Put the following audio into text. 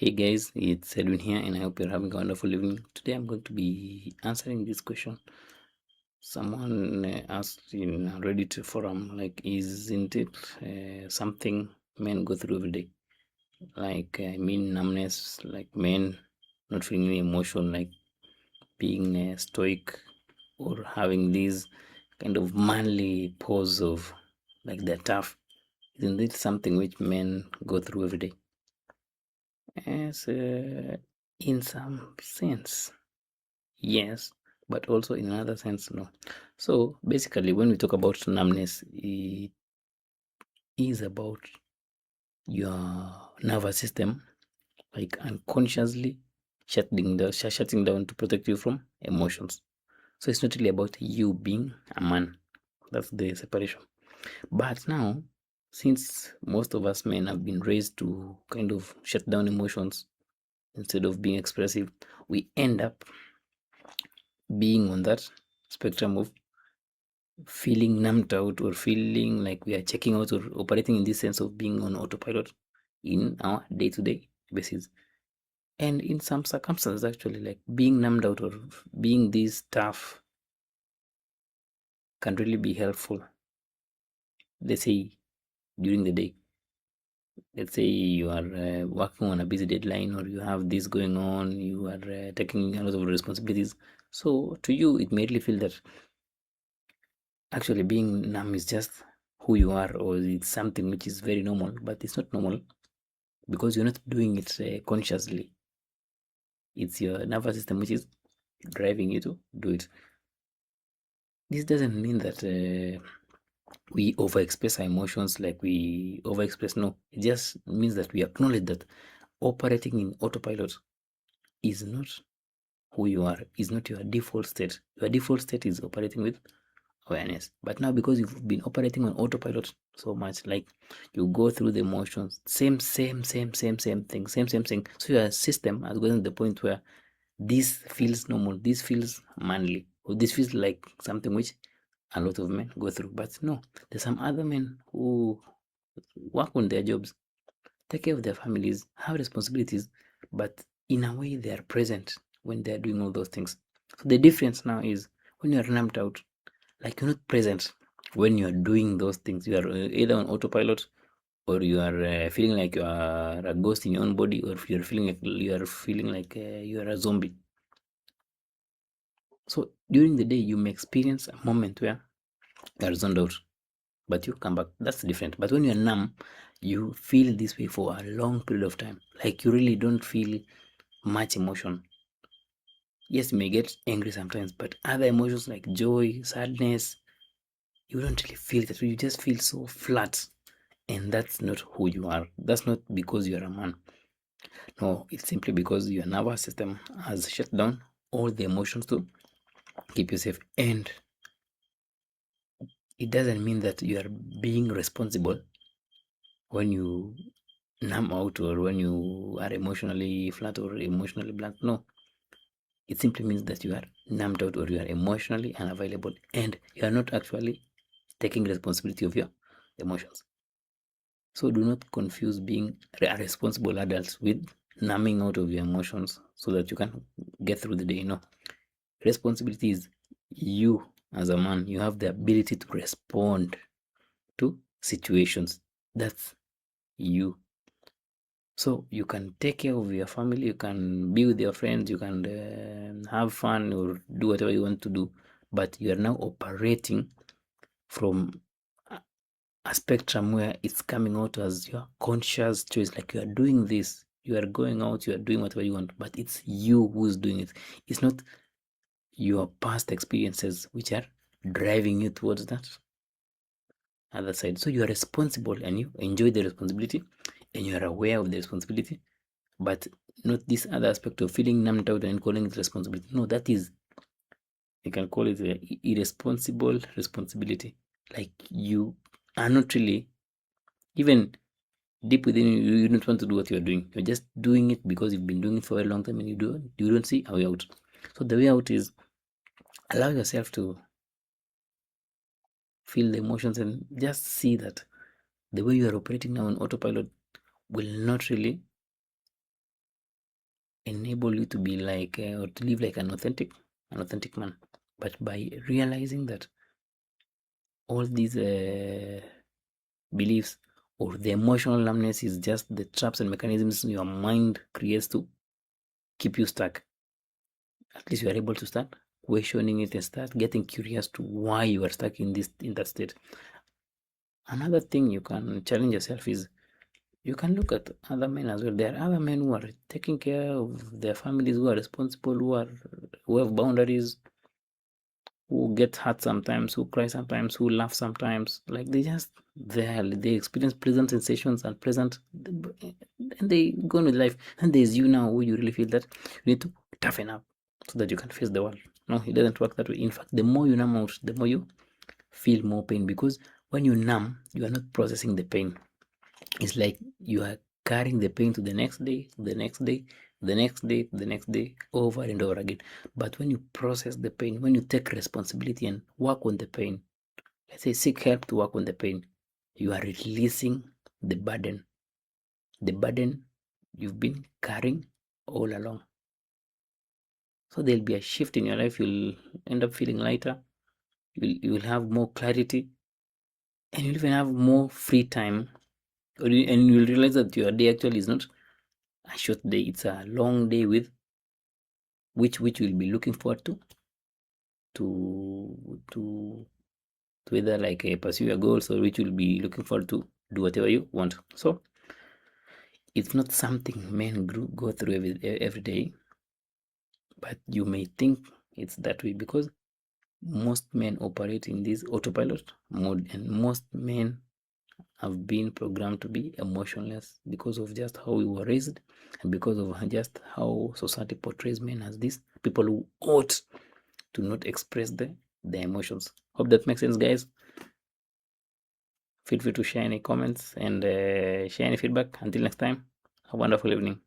Hey guys, it's Edwin here, and I hope you're having a wonderful evening. Today I'm going to be answering this question. Someone asked in a Reddit forum, like, isn't it something men go through every day? Like, I mean, numbness, like men not feeling any emotion, like being stoic or having this kind of manly pose of like they're tough. Isn't it something which men go through every day? As in some sense, yes, but also in another sense, no. So basically, when we talk about numbness, it is about your nervous system, like unconsciously shutting down to protect you from emotions. So it's not really about you being a man. That's the separation. But now, since most of us men have been raised to kind of shut down emotions instead of being expressive, we end up being on that spectrum of feeling numbed out or feeling like we are checking out or operating in this sense of being on autopilot in our day-to-day basis. And in some circumstances, actually, like being numbed out or being this tough can really be helpful. Let's say during the day, let's say you are working on a busy deadline, or you have this going on, you are taking a lot of responsibilities. So to you, it may really feel that actually being numb is just who you are, or it's something which is very normal, but it's not normal because you're not doing it consciously. It's your nervous system which is driving you to do it. This doesn't mean that we overexpress our emotions, like we overexpress. No, it just means that we acknowledge that operating in autopilot is not who you are, is not your default state. Your default state is operating with awareness. But now, because you've been operating on autopilot so much, like you go through the motions, same thing. So your system has gotten to the point where this feels normal, this feels manly, or this feels like something which a lot of men go through. But no, there's some other men who work on their jobs, take care of their families, have responsibilities, but in a way they are present when they're doing all those things. So the difference now is when you're numbed out, like you're not present when you're doing those things. You are either on autopilot, or you are feeling like you are a ghost in your own body, or if you're feeling like you are a zombie. So during the day you may experience a moment where you are zoned out, but you come back. That's different. But when you're numb, you feel this way for a long period of time, like you really don't feel much emotion. Yes, you may get angry sometimes, but other emotions like joy, sadness, you don't really feel that. You just feel so flat. And that's not who you are. That's not because you're a man. No, it's simply because your nervous system has shut down all the emotions to keep you safe. And it doesn't mean that you are being responsible when you numb out, or when you are emotionally flat or emotionally blank. No, it simply means that you are numbed out, or you are emotionally unavailable, and you are not actually taking responsibility of your emotions. So do not confuse being a responsible adult with numbing out of your emotions so that you can get through the day. No, responsibility is you as a man. You have the ability to respond to situations. That's you. So you can take care of your family, you can be with your friends, you can have fun or do whatever you want to do, but you are now operating from a spectrum where it's coming out as your conscious choice. Like you are doing this, you are going out, you are doing whatever you want, but it's you who's doing it. It's not your past experiences which are driving you towards that other side. So you are responsible, and you enjoy the responsibility, and you are aware of the responsibility, but not this other aspect of feeling numbed out and calling it responsibility. No, that is, you can call it irresponsible responsibility. Like you are not really, even deep within you, you don't want to do what you're doing. You're just doing it because you've been doing it for a long time, and you don't see a way out. So the way out is allow yourself to feel the emotions, and just see that the way you are operating now on autopilot will not really enable you to be like or to live like an authentic man. But by realizing that all these beliefs or the emotional numbness is just the traps and mechanisms your mind creates to keep you stuck, at least you are able to start questioning it and start getting curious to why you are stuck in that state. Another thing you can challenge yourself is you can look at other men as well. There are other men who are taking care of their families, who are responsible, who have boundaries, who get hurt sometimes, who cry sometimes, who laugh sometimes. Like they experience pleasant sensations and and they go on with life. And there's you now who you really feel that you need to toughen up so that you can face the world. No, it doesn't work that way. In fact, the more you numb out, the more you feel more pain, because when you numb, you are not processing the pain. It's like you are carrying the pain to the next day, the next day, the next day, the next day, over and over again. But when you process the pain, when you take responsibility and work on the pain, let's say seek help to work on the pain, you are releasing the burden you've been carrying all along. So there'll be a shift in your life. You'll end up feeling lighter. You will have more clarity, and you'll even have more free time. And you'll realize that your day actually is not a short day; it's a long day with which you'll be looking forward to to either like pursue your goals, or which you'll be looking forward to do whatever you want. So it's not something men go through every day, but you may think it's that way because most men operate in this autopilot mode, and most men have been programmed to be emotionless because of just how we were raised and because of just how society portrays men as these people who ought to not express the emotions. Hope that makes sense, guys. Feel free to share any comments and share any feedback. Until next time, have a wonderful evening.